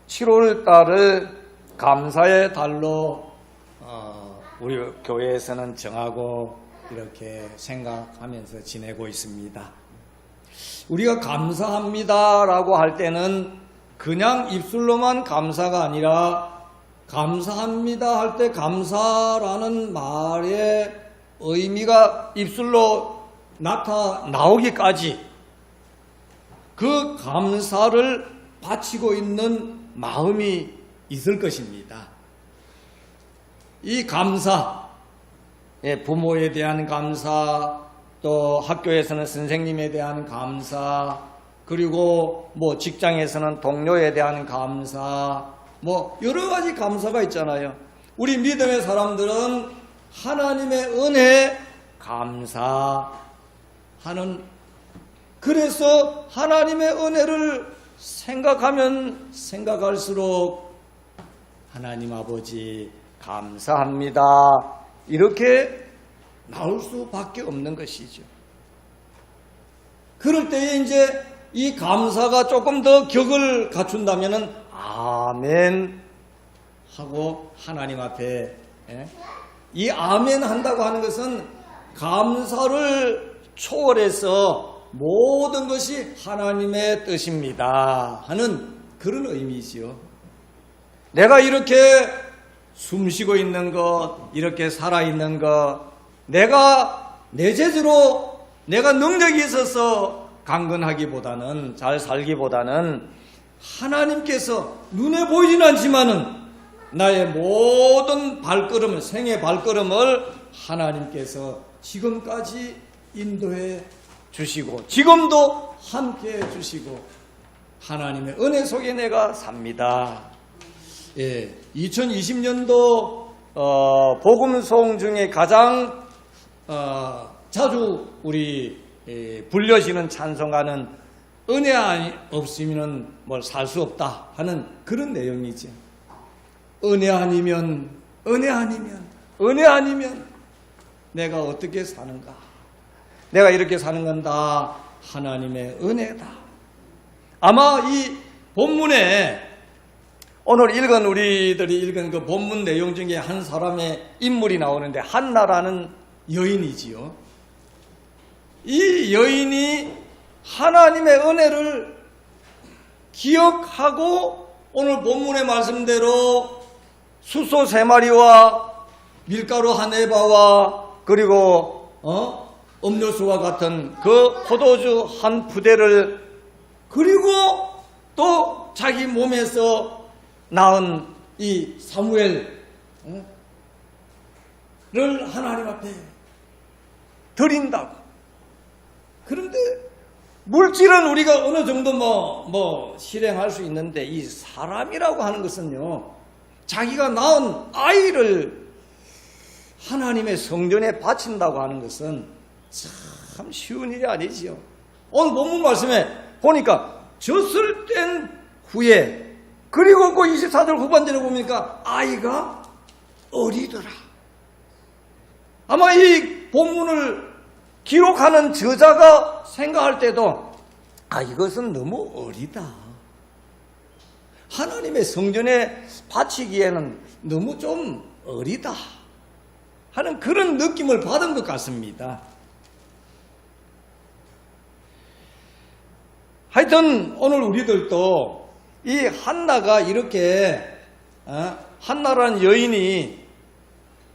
7월 달을 감사의 달로 우리 교회에서는 정하고 이렇게 생각하면서 지내고 있습니다. 우리가 감사합니다라고 할 때는 그냥 입술로만 감사가 아니라 감사합니다 할 때 감사라는 말의 의미가 입술로 나오기까지 그 감사를 바치고 있는 마음이 있을 것입니다. 이 감사, 부모에 대한 감사, 또 학교에서는 선생님에 대한 감사, 그리고 직장에서는 동료에 대한 감사, 여러 가지 감사가 있잖아요. 우리 믿음의 사람들은 하나님의 은혜에 감사하는, 그래서 하나님의 은혜를 생각하면 생각할수록 하나님 아버지 감사합니다, 이렇게 나올 수밖에 없는 것이죠. 그럴 때에 이제 이 감사가 조금 더 격을 갖춘다면은 아멘 하고 하나님 앞에, 이 아멘 한다고 하는 것은 감사를 초월해서 모든 것이 하나님의 뜻입니다 하는 그런 의미이지요. 내가 이렇게 숨쉬고 있는 것, 이렇게 살아있는 것, 내가 내 재주로 내가 능력이 있어서 강건하기보다는, 잘 살기보다는 하나님께서 눈에 보이진 않지만은 나의 모든 발걸음을, 생의 발걸음을 하나님께서 지금까지 인도해 주시고 지금도 함께 해 주시고 하나님의 은혜 속에 내가 삽니다. 2020년도 복음송 중에 가장 자주 우리 불려지는 찬송가는 은혜 없으면 뭘 살 수 없다 하는 그런 내용이죠. 은혜 아니면 내가 어떻게 사는가? 내가 이렇게 사는 건 다 하나님의 은혜다. 아마 이 본문에 오늘 우리들이 읽은 그 본문 내용 중에 한 사람의 인물이 나오는데 한나라는 여인이지요. 이 여인이 하나님의 은혜를 기억하고 오늘 본문의 말씀대로 숫소 3마리와 밀가루 한 에바와 그리고 음료수와 같은 그 포도주 한 부대를, 그리고 또 자기 몸에서 낳은 이 사무엘을 하나님 앞에 드린다고. 그런데 물질은 우리가 어느 정도 실행할 수 있는데 이 사람이라고 하는 것은요, 자기가 낳은 아이를 하나님의 성전에 바친다고 하는 것은 참 쉬운 일이 아니지요. 오늘 본문 말씀에 보니까 젖을 뗀 후에, 그리고 그 24절 후반절에 보니까 아이가 어리더라. 아마 이 본문을 기록하는 저자가 생각할 때도 이것은 너무 어리다, 하나님의 성전에 바치기에는 너무 좀 어리다 하는 그런 느낌을 받은 것 같습니다. 하여튼 오늘 우리들도 이 한나가 이렇게 한나라는 여인이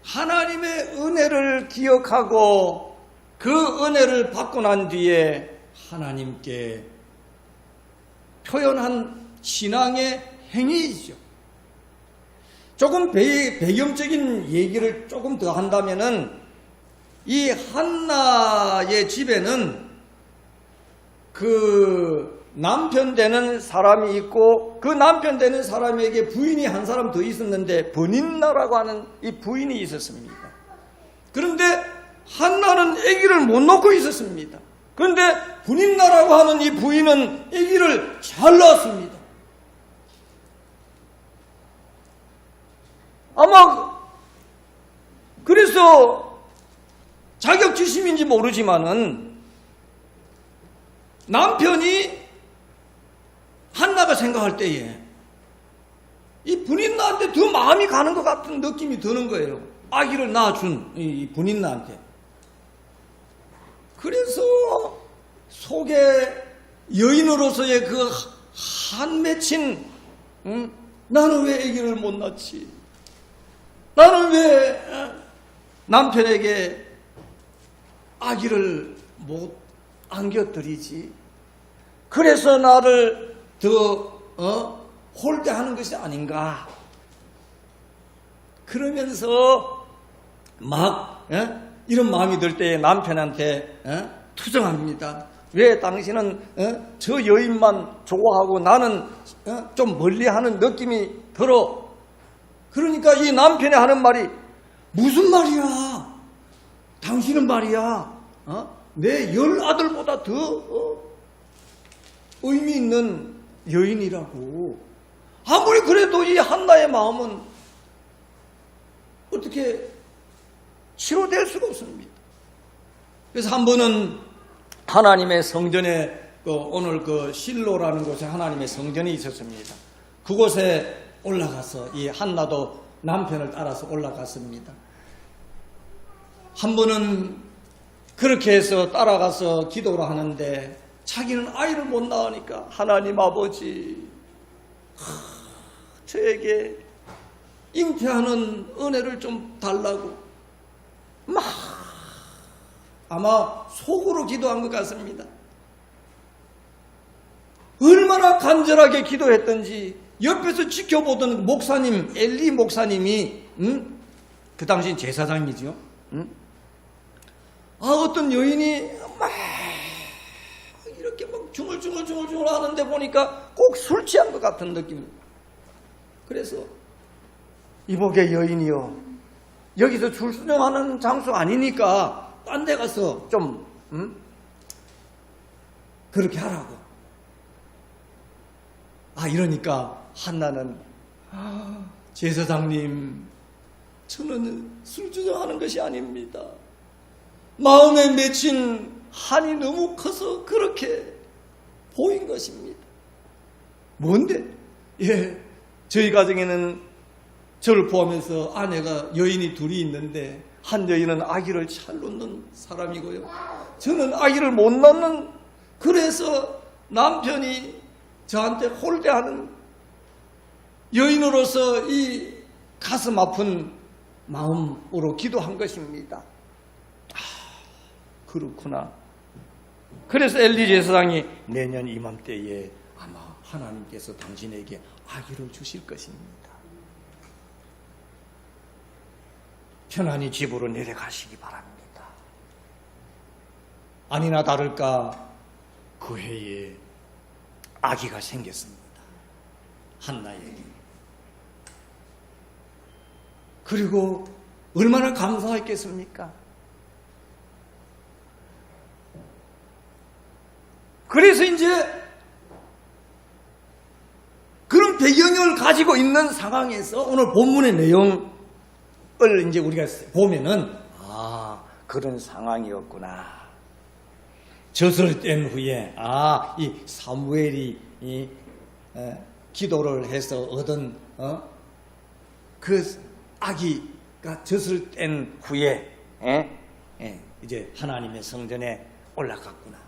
하나님의 은혜를 기억하고 그 은혜를 받고 난 뒤에 하나님께 표현한 신앙의 행위이죠. 조금 배경적인 얘기를 조금 더 한다면은 이 한나의 집에는 그 남편 되는 사람이 있고 그 남편 되는 사람에게 부인이 한 사람 더 있었는데 버닌나라고 하는 이 부인이 있었습니다. 그런데 한나는 아기를 못 낳고 있었습니다. 그런데 버닌나라고 하는 이 부인은 아기를 잘 낳았습니다. 아마 그래서 자격지심인지 모르지만은 남편이 한나가 생각할 때에 이 분인나한테 더 마음이 가는 것 같은 느낌이 드는 거예요. 아기를 낳아준 이 분인나한테. 그래서 속에 여인으로서의 그 한 맺힌 나는 왜 아기를 못 낳지? 나는 왜 남편에게 아기를 못 안겨드리지? 그래서 나를 더 홀대하는 것이 아닌가? 그러면서 막 이런 마음이 들 때에 남편한테 투정합니다. 왜 당신은 저 여인만 좋아하고 나는 좀 멀리하는 느낌이 들어? 그러니까 이 남편이 하는 말이 무슨 말이야? 당신은 말이야 내 10아들보다 더 의미 있는 여인이라고. 아무리 그래도 이 한나의 마음은 어떻게 치료될 수가 없습니다. 그래서 한 번은 하나님의 성전에 오늘 그 실로라는 곳에 하나님의 성전이 있었습니다. 그곳에 올라가서 이 한나도 남편을 따라서 올라갔습니다. 한 번은 그렇게 해서 따라가서 기도를 하는데 자기는 아이를 못 낳으니까 하나님 아버지 저에게 잉태하는 은혜를 좀 달라고 막 아마 속으로 기도한 것 같습니다. 얼마나 간절하게 기도했던지 옆에서 지켜보던 목사님 엘리 목사님이 그 당시 제사장이죠. 어떤 여인이 막 이렇게 막 중얼중얼 하는데 보니까 꼭 술 취한 것 같은 느낌입니다. 그래서 이복의 여인이요, 여기서 출수령하는 장소 아니니까 딴 데 가서 좀 그렇게 하라고. 이러니까 한나는 제사장님 저는 술주정하는 것이 아닙니다. 마음에 맺힌 한이 너무 커서 그렇게 보인 것입니다. 뭔데? 저희 가정에는 저를 포함해서 아내가 여인이 둘이 있는데 한 여인은 아기를 잘 놓는 사람이고요. 저는 아기를 못 낳는, 그래서 남편이 저한테 홀대하는 여인으로서 이 가슴 아픈 마음으로 기도한 것입니다. 그렇구나. 그래서 엘리 제사장이 내년 이맘때에 아마 하나님께서 당신에게 아기를 주실 것입니다. 편안히 집으로 내려가시기 바랍니다. 아니나 다를까 그 해에 아기가 생겼습니다. 한나에게. 그리고 얼마나 감사했겠습니까? 그래서 이제 그런 배경을 가지고 있는 상황에서 오늘 본문의 내용을 이제 우리가 보면은 그런 상황이었구나. 젖을 뗀 후에 이 사무엘이 기도를 해서 얻은 그 아기가 젖을 뗀 후에 이제 하나님의 성전에 올라갔구나.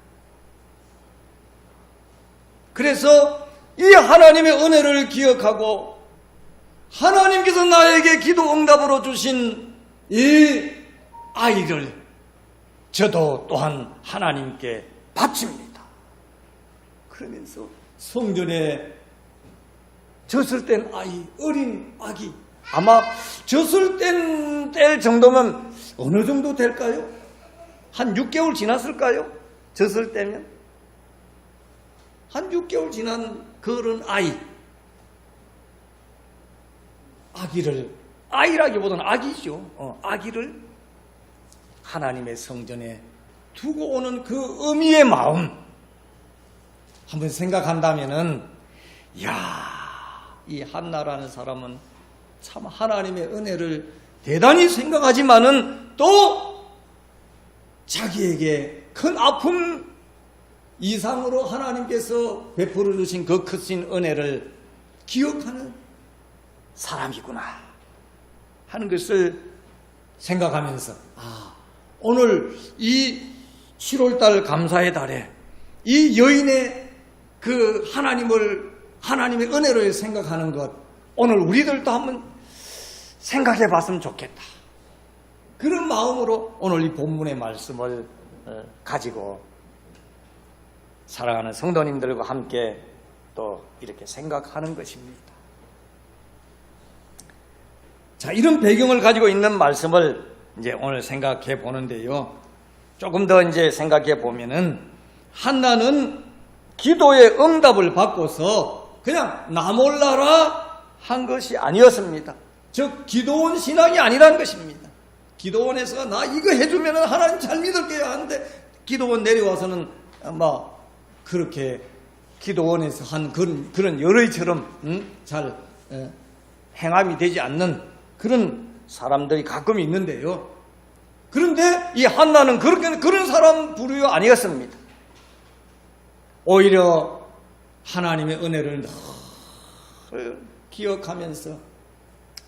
그래서 이 하나님의 은혜를 기억하고 하나님께서 나에게 기도 응답으로 주신 이 아이를 저도 또한 하나님께 바칩니다. 그러면서 성전에 젖을 뗀 아이, 어린 아기, 아마 젖을 뗄 정도면 어느 정도 될까요? 한 6개월 지났을까요? 젖을 떼면? 한 6개월 지난 그런 아기를, 아이라기보다는 아기죠. 아기를 하나님의 성전에 두고 오는 그 의미의 마음 한번 생각한다면은, 이 한나라는 사람은 참 하나님의 은혜를 대단히 생각하지만은 또 자기에게 큰 아픔 이상으로 하나님께서 베풀어 주신 그 크신 은혜를 기억하는 사람이구나 하는 것을 생각하면서 오늘 이 7월달 감사의 달에 이 여인의 그 하나님의 은혜를 생각하는 것 오늘 우리들도 한번 생각해 봤으면 좋겠다. 그런 마음으로 오늘 이 본문의 말씀을 가지고 사랑하는 성도님들과 함께 또 이렇게 생각하는 것입니다. 자, 이런 배경을 가지고 있는 말씀을 이제 오늘 생각해 보는데요. 조금 더 이제 생각해 보면은 한나는 기도의 응답을 받고서 그냥 나 몰라라 한 것이 아니었습니다. 즉 기도원 신앙이 아니라는 것입니다. 기도원에서 나 이거 해주면 하나님 잘 믿을게요 하는데 기도원 내려와서는 그렇게 기도원에서 한 그런 열의처럼 잘 행함이 되지 않는 그런 사람들이 가끔 있는데요. 그런데 이 한나는 그런 사람 부류 아니었습니다. 오히려 하나님의 은혜를 늘 기억하면서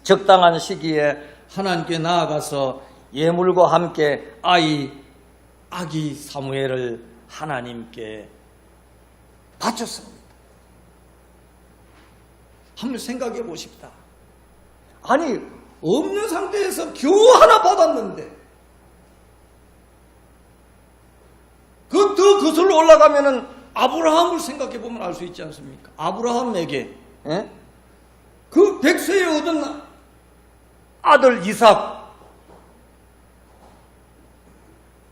적당한 시기에 하나님께 나아가서 예물과 함께 아기 사무엘을 하나님께 바쳤습니다. 한번 생각해 보십시다. 아니 없는 상태에서 겨우 하나 받았는데 더 거슬러 올라가면은 아브라함을 생각해 보면 알 수 있지 않습니까? 아브라함에게 그 100세에 얻은 아들 이삭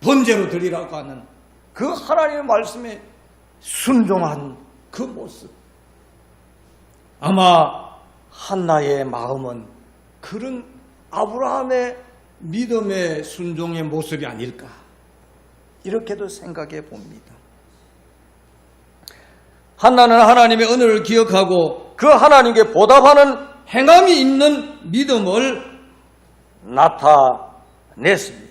번제로 드리라고 하는 그 하나님의 말씀에 순종한 그 모습. 아마 한나의 마음은 그런 아브라함의 믿음의 순종의 모습이 아닐까 이렇게도 생각해 봅니다. 한나는 하나님의 은혜를 기억하고 그 하나님께 보답하는 행함이 있는 믿음을 나타냈습니다.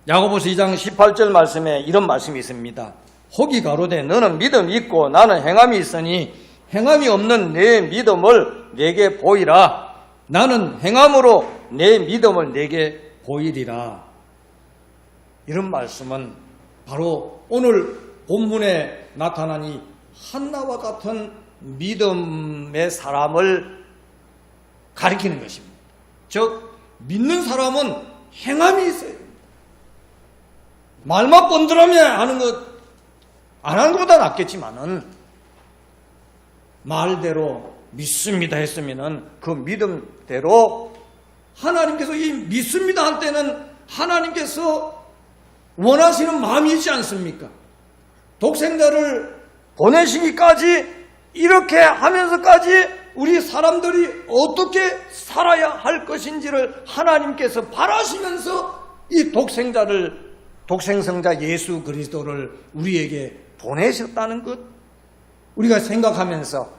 야고보서 2장 18절 말씀에 이런 말씀이 있습니다. 혹이 가로되 너는 믿음이 있고 나는 행함이 있으니 행함이 없는 내 믿음을 내게 보이라. 나는 행함으로 내 믿음을 내게 보이리라. 이런 말씀은 바로 오늘 본문에 나타난 이 한나와 같은 믿음의 사람을 가리키는 것입니다. 즉 믿는 사람은 행함이 있어야 됩니다. 말만 번들하며 하는 것 안 하는 것보다 낫겠지만은 말대로 믿습니다 했으면은 그 믿음대로 하나님께서 이 믿습니다 할 때는 하나님께서 원하시는 마음이 있지 않습니까? 독생자를 보내시기까지 이렇게 하면서까지 우리 사람들이 어떻게 살아야 할 것인지를 하나님께서 바라시면서 이 독생성자 예수 그리스도를 우리에게 보내셨다는 것 우리가 생각하면서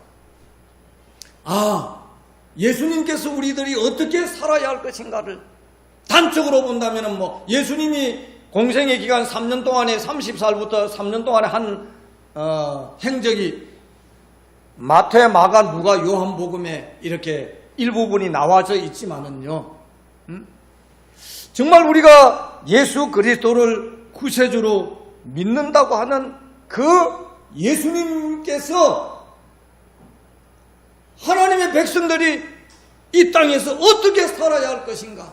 예수님께서 우리들이 어떻게 살아야 할 것인가를 단적으로 본다면 예수님이 공생의 기간 3년 동안에 30살부터 3년 동안에 한 행적이 마태, 마가, 누가, 요한복음에 이렇게 일부분이 나와져 있지만은요. 정말 우리가 예수 그리스도를 구세주로 믿는다고 하는 그 예수님께서 하나님의 백성들이 이 땅에서 어떻게 살아야 할 것인가?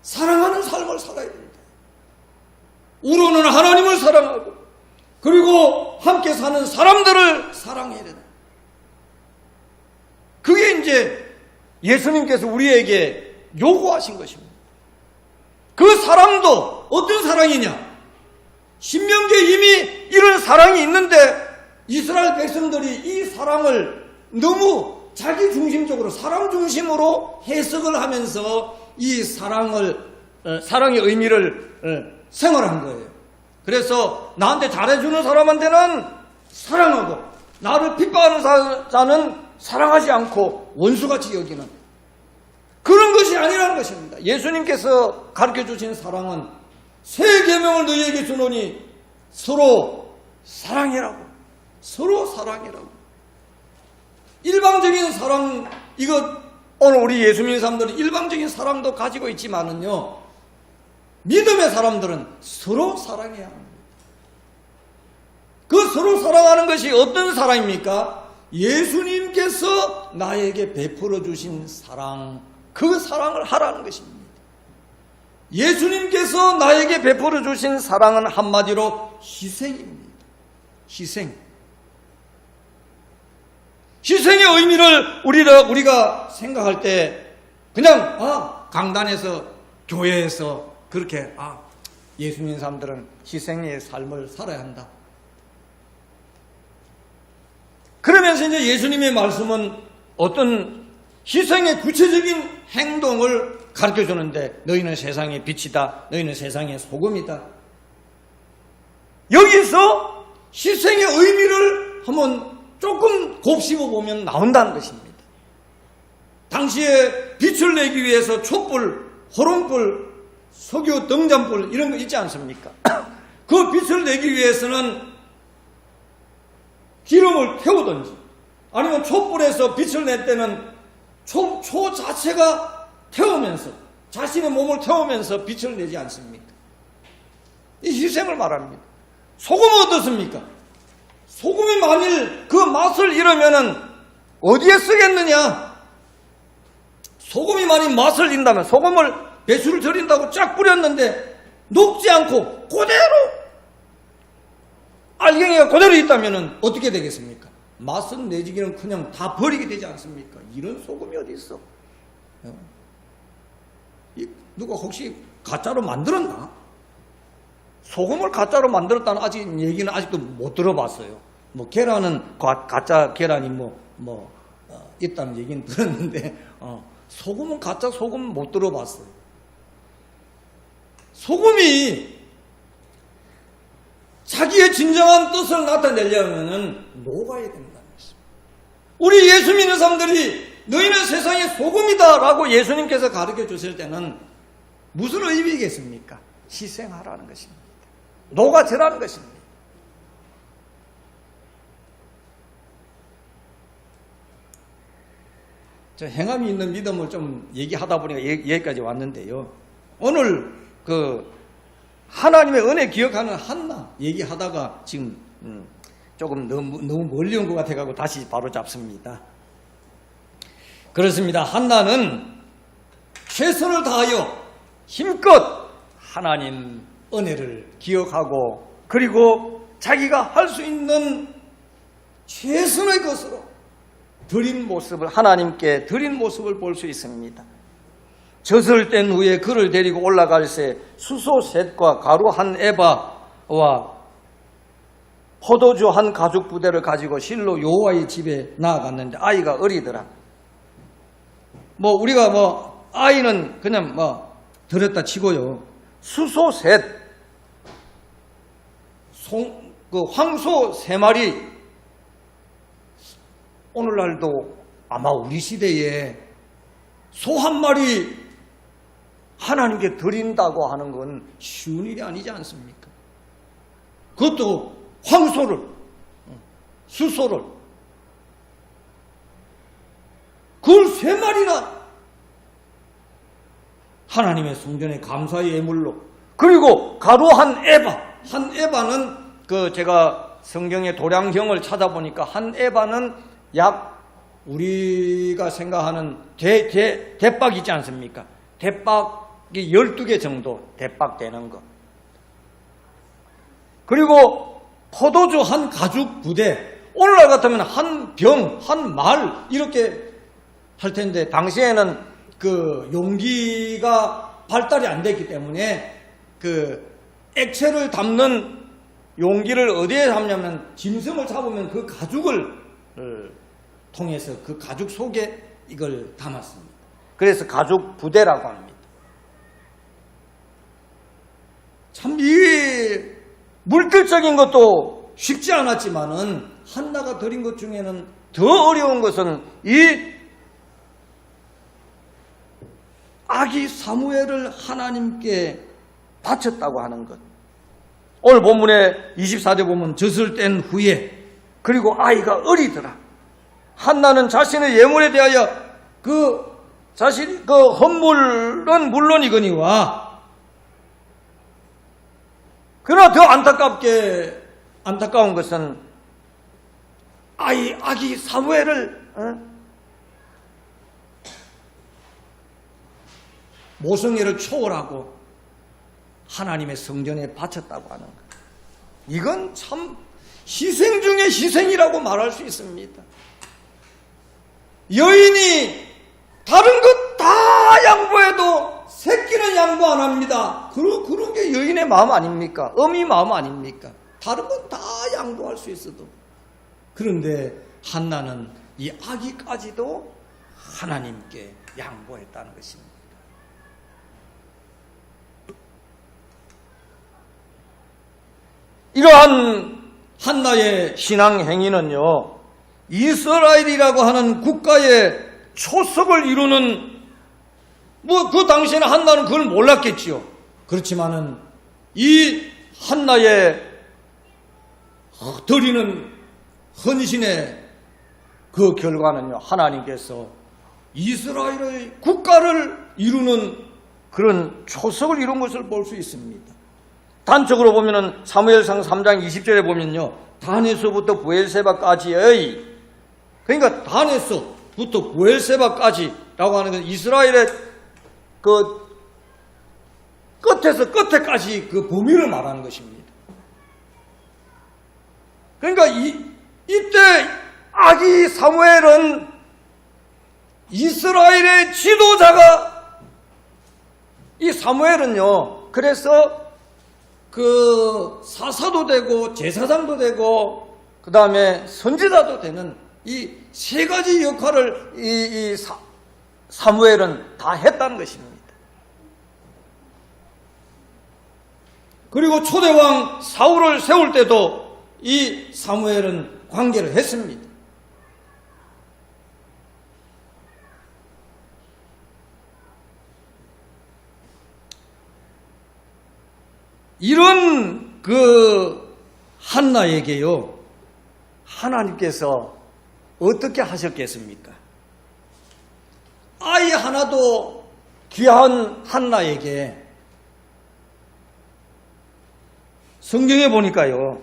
사랑하는 삶을 살아야 됩니다. 우로는 하나님을 사랑하고 그리고 함께 사는 사람들을 사랑해야 된다. 그게 이제 예수님께서 우리에게 요구하신 것입니다. 그 사랑도 어떤 사랑이냐? 신명기에 이미 이런 사랑이 있는데 이스라엘 백성들이 이 사랑을 너무 자기 중심적으로 사람 중심으로 해석을 하면서 이 사랑의 의미를 생활한 거예요. 그래서 나한테 잘해주는 사람한테는 사랑하고 나를 핍박하는 자는 사랑하지 않고 원수같이 여기는 그런 것이 아니라는 것입니다. 예수님께서 가르쳐주신 사랑은 새 계명을 너희에게 주노니 서로 사랑해라고. 서로 사랑해라고. 일방적인 사랑 이거 오늘 우리 예수 믿는 사람들은 일방적인 사랑도 가지고 있지만은요, 믿음의 사람들은 서로 사랑해야 합니다. 그 서로 사랑하는 것이 어떤 사랑입니까? 예수님께서 나에게 베풀어 주신 사랑, 그 사랑을 하라는 것입니다. 예수님께서 나에게 베풀어 주신 사랑은 한마디로 희생입니다. 희생. 희생의 의미를 우리가 생각할 때 그냥 강단에서 교회에서 그렇게 예수 믿는 사람들은 희생의 삶을 살아야 한다. 그러면서 이제 예수님의 말씀은 어떤 희생의 구체적인 행동을 가르쳐 주는데, 너희는 세상의 빛이다. 너희는 세상의 소금이다. 여기서 희생의 의미를 한번 조금 곱씹어 보면 나온다는 것입니다. 당시에 빛을 내기 위해서 촛불, 호롱불, 석유 등잔불 이런 거 있지 않습니까? 그 빛을 내기 위해서는 기름을 태우든지 아니면 촛불에서 빛을 낼 때는 초 자체가 태우면서, 자신의 몸을 태우면서 빛을 내지 않습니까? 이 희생을 말합니다. 소금은 어떻습니까? 소금이 만일 그 맛을 잃으면은 어디에 쓰겠느냐? 소금이 만일 맛을 잃는다면, 소금을 배수를 절인다고 쫙 뿌렸는데 녹지 않고 그대로 알갱이가 그대로 있다면 어떻게 되겠습니까? 맛은 내지기는 그냥 다 버리게 되지 않습니까? 이런 소금이 어디 있어? 누가 혹시 가짜로 만들었나? 소금을 가짜로 만들었다는 얘기는 아직도 못 들어봤어요. 계란은 가짜 계란이 있다는 얘기는 들었는데 소금은 가짜 소금 못 들어봤어요. 소금이 자기의 진정한 뜻을 나타내려면 녹아야 된다는 것입니다. 우리 예수 믿는 사람들이 너희는 세상의 소금이다 라고 예수님께서 가르쳐 주실 때는 무슨 의미겠습니까? 희생하라는 것입니다. 녹아지라는 것입니다. 저 행함이 있는 믿음을 좀 얘기하다 보니까 여기까지 왔는데요. 오늘 하나님의 은혜 기억하는 한나 얘기하다가 지금 조금 너무 멀리 온 것 같아가지고 다시 바로 잡습니다. 그렇습니다. 한나는 최선을 다하여 힘껏 하나님 은혜를 기억하고, 그리고 자기가 할 수 있는 최선의 것으로 드린 모습을, 하나님께 드린 모습을 볼 수 있습니다. 젖을 뗀 후에 그를 데리고 올라갈새 수소 셋과 가루 한 에바와 포도주 한 가죽 부대를 가지고 실로 여호와의 집에 나아갔는데 아이가 어리더라. 우리가 아이는 그냥 들었다 치고요. 수소 셋, 황소 3마리, 오늘날도 아마 우리 시대에 소 1마리 하나님께 드린다고 하는 건 쉬운 일이 아니지 않습니까? 그것도 황소를, 수소를, 그걸 3마리나 하나님의 성전에 감사의 예물로, 그리고 가루 한 에바는 제가 성경의 도량경을 찾아보니까 한 에바는 약 우리가 생각하는 대박 있지 않습니까? 대박이 12개 정도 대박 되는 것. 그리고 포도주 한 가죽 부대, 오늘날 같으면 한 병, 한 말 이렇게 할 텐데, 당시에는 용기가 발달이 안 됐기 때문에 액체를 담는 용기를 어디에 담냐면 짐승을 잡으면 그 가죽을 통해서 그 가죽 속에 이걸 담았습니다. 그래서 가죽 부대라고 합니다. 참 이 물질적인 것도 쉽지 않았지만은 한나가 드린 것 중에는 더 어려운 것은 이 아기 사무엘을 하나님께 바쳤다고 하는 것. 오늘 본문에 24절 보면 젖을 뗀 후에, 그리고 아이가 어리더라. 한나는 자신의 예물에 대하여 자신 헌물은 물론이거니와, 그러나 더 안타까운 것은 아기 사무엘을 모성애를 초월하고 하나님의 성전에 바쳤다고 하는 것. 이건 참 희생 중에 희생이라고 말할 수 있습니다. 여인이 다른 것 다 양보해도 새끼는 양보 안 합니다. 그런 게 여인의 마음 아닙니까? 어미 마음 아닙니까? 다른 건 다 양보할 수 있어도. 그런데 한나는 이 아기까지도 하나님께 양보했다는 것입니다. 이러한 한나의 신앙 행위는요, 이스라엘이라고 하는 국가의 초석을 이루는, 그 당시에는 한나는 그걸 몰랐겠지요. 그렇지만은 이 한나의 드리는 헌신의 그 결과는요, 하나님께서 이스라엘의 국가를 이루는 그런 초석을 이룬 것을 볼 수 있습니다. 단적으로 보면은 사무엘상 3장 20절에 보면요, 단에서부터 부엘세바까지의, 그러니까 단에서부터 부엘세바까지라고 하는 건 이스라엘의 그 끝에서 끝에까지 그 범위를 말하는 것입니다. 그러니까 이때 아기 사무엘은 이스라엘의 지도자가, 이 사무엘은요, 그래서 그 사사도 되고 제사장도 되고 그 다음에 선지자도 되는 이 세 가지 역할을 사무엘은 다 했다는 것입니다. 그리고 초대왕 사울을 세울 때도 이 사무엘은 관계를 했습니다. 이런 그 한나에게요, 하나님께서 어떻게 하셨겠습니까? 아이 하나도 귀한 한나에게 성경에 보니까요,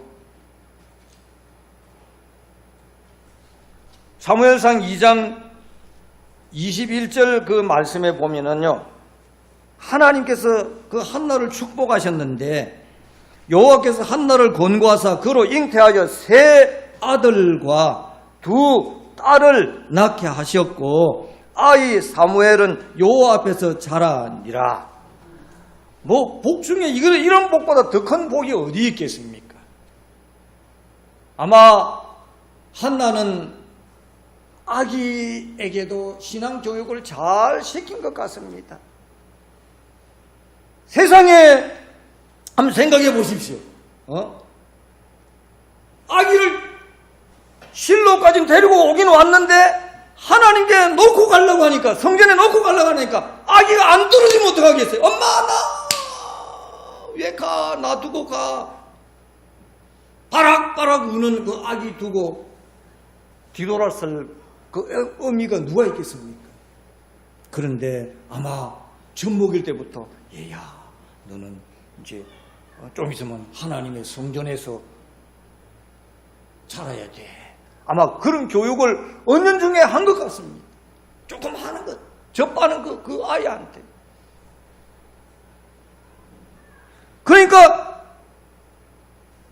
사무엘상 2장 21절 그 말씀에 보면은요, 하나님께서 그 한나를 축복하셨는데 여호와께서 한나를 권고하사 그로 잉태하여 세 아들과 두 딸을 낳게 하셨고 아이 사무엘은 여호와 앞에서 자라니라. 복 중에 이런 복보다 더 큰 복이 어디 있겠습니까? 아마 한나는 아기에게도 신앙 교육을 잘 시킨 것 같습니다. 세상에 한번 생각해 보십시오. 아기를 실로까지 데리고 오긴 왔는데 하나님께 놓고 가려고 하니까, 성전에 놓고 가려고 하니까 아기가 안 떨어지면 어떡하겠어요? 엄마, 나 왜 가? 나 두고 가. 바락바락 우는 그 아기 두고 뒤돌았을 그 의미가 누가 있겠습니까? 그런데 아마 젖 먹일 때부터 얘야, 너는 이제 좀 있으면 하나님의 성전에서 자라야 돼. 아마 그런 교육을 은연중에 한 것 같습니다. 조금 하는 것, 접하는 그 아이한테. 그러니까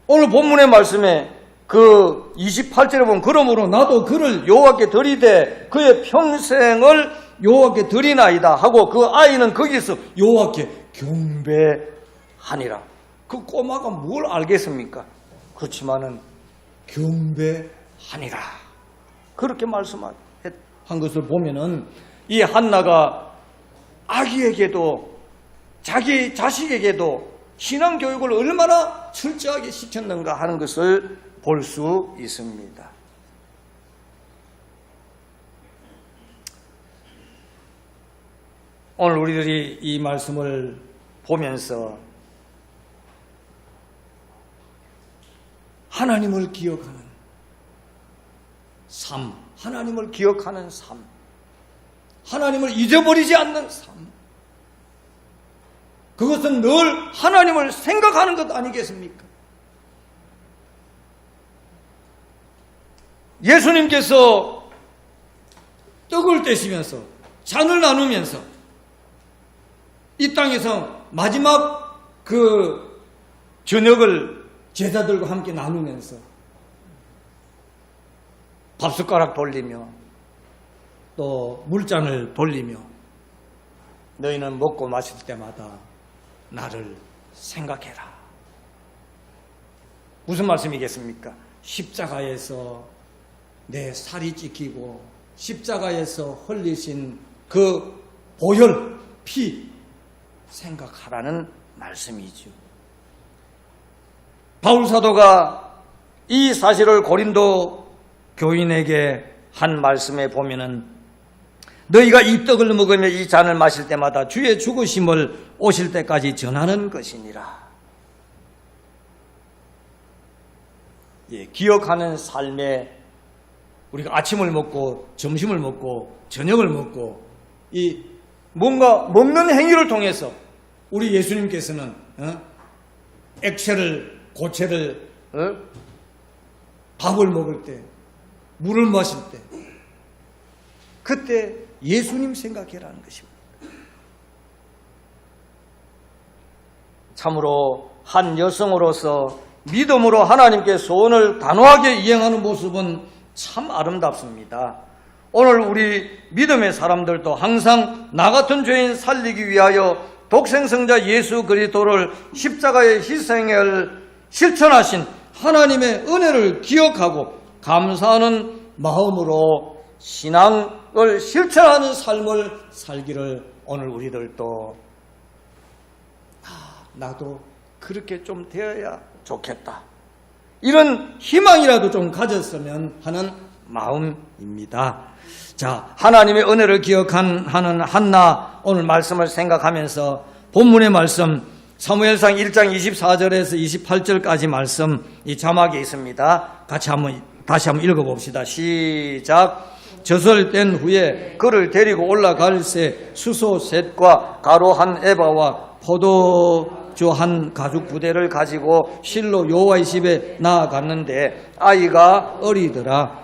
오늘 본문의 말씀에 그 28절에 보면 그러므로 나도 그를 여호와께 드리되 그의 평생을 여호와께 드리나이다 하고 그 아이는 거기서 여호와께 경배하니라. 그 꼬마가 뭘 알겠습니까? 그렇지만은 경배하니라. 그렇게 말씀한 것을 보면은 이 한나가 아기에게도 자기 자식에게도 신앙 교육을 얼마나 철저하게 시켰는가 하는 것을 볼 수 있습니다. 오늘 우리들이 이 말씀을 보면서 하나님을 기억하는 삶, 하나님을 기억하는 삶, 하나님을 잊어버리지 않는 삶. 그것은 늘 하나님을 생각하는 것 아니겠습니까? 예수님께서 떡을 떼시면서 잔을 나누면서 이 땅에서 마지막 그 저녁을 제자들과 함께 나누면서 밥숟가락 돌리며 또 물잔을 돌리며 너희는 먹고 마실 때마다 나를 생각해라. 무슨 말씀이겠습니까? 십자가에서 내 살이 찢기고 십자가에서 흘리신 그 보혈, 피 생각하라는 말씀이죠. 바울 사도가 이 사실을 고린도 교인에게 한 말씀에 보면은 너희가 이 떡을 먹으며 이 잔을 마실 때마다 주의 죽으심을 오실 때까지 전하는 것이니라. 예, 기억하는 삶에 우리가 아침을 먹고 점심을 먹고 저녁을 먹고 이 뭔가 먹는 행위를 통해서 우리 예수님께서는 액체를 고체를 밥을 먹을 때 물을 마실 때 그때 예수님 생각해라는 것입니다. 참으로 한 여성으로서 믿음으로 하나님께 소원을 단호하게 이행하는 모습은 참 아름답습니다. 오늘 우리 믿음의 사람들도 항상 나 같은 죄인 살리기 위하여 독생성자 예수 그리스도를 십자가의 희생을 실천하신 하나님의 은혜를 기억하고 감사하는 마음으로 신앙을 실천하는 삶을 살기를 오늘 우리들도 나도 그렇게 좀 되어야 좋겠다. 이런 희망이라도 좀 가졌으면 하는 마음입니다. 자, 하나님의 은혜를 기억하는 한나 오늘 말씀을 생각하면서 본문의 말씀 사무엘상 1장 24절에서 28절까지 말씀 이 자막에 있습니다. 다시 한번 읽어봅시다. 시작. 젖을 뗀 후에 그를 데리고 올라갈새 수소 셋과 가루 한 에바와 포도주 한 가죽 부대를 가지고 실로 여호와의 집에 나아갔는데 아이가 어리더라.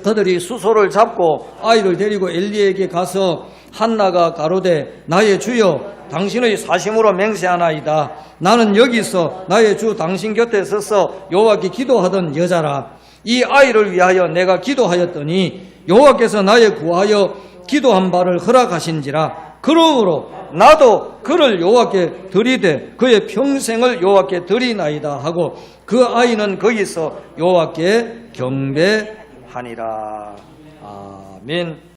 그들이 수소를 잡고 아이를 데리고 엘리에게 가서 한나가 가로되 나의 주여 당신의 사심으로 맹세하나이다. 나는 여기서 나의 주 당신 곁에 서서 여호와께 기도하던 여자라. 이 아이를 위하여 내가 기도하였더니 여호와께서 나의 구하여 기도한 바를 허락하신지라. 그러므로 나도 그를 여호와께 드리되 그의 평생을 여호와께 드리나이다 하고 그 아이는 거기서 여호와께 경배하니라. 아멘.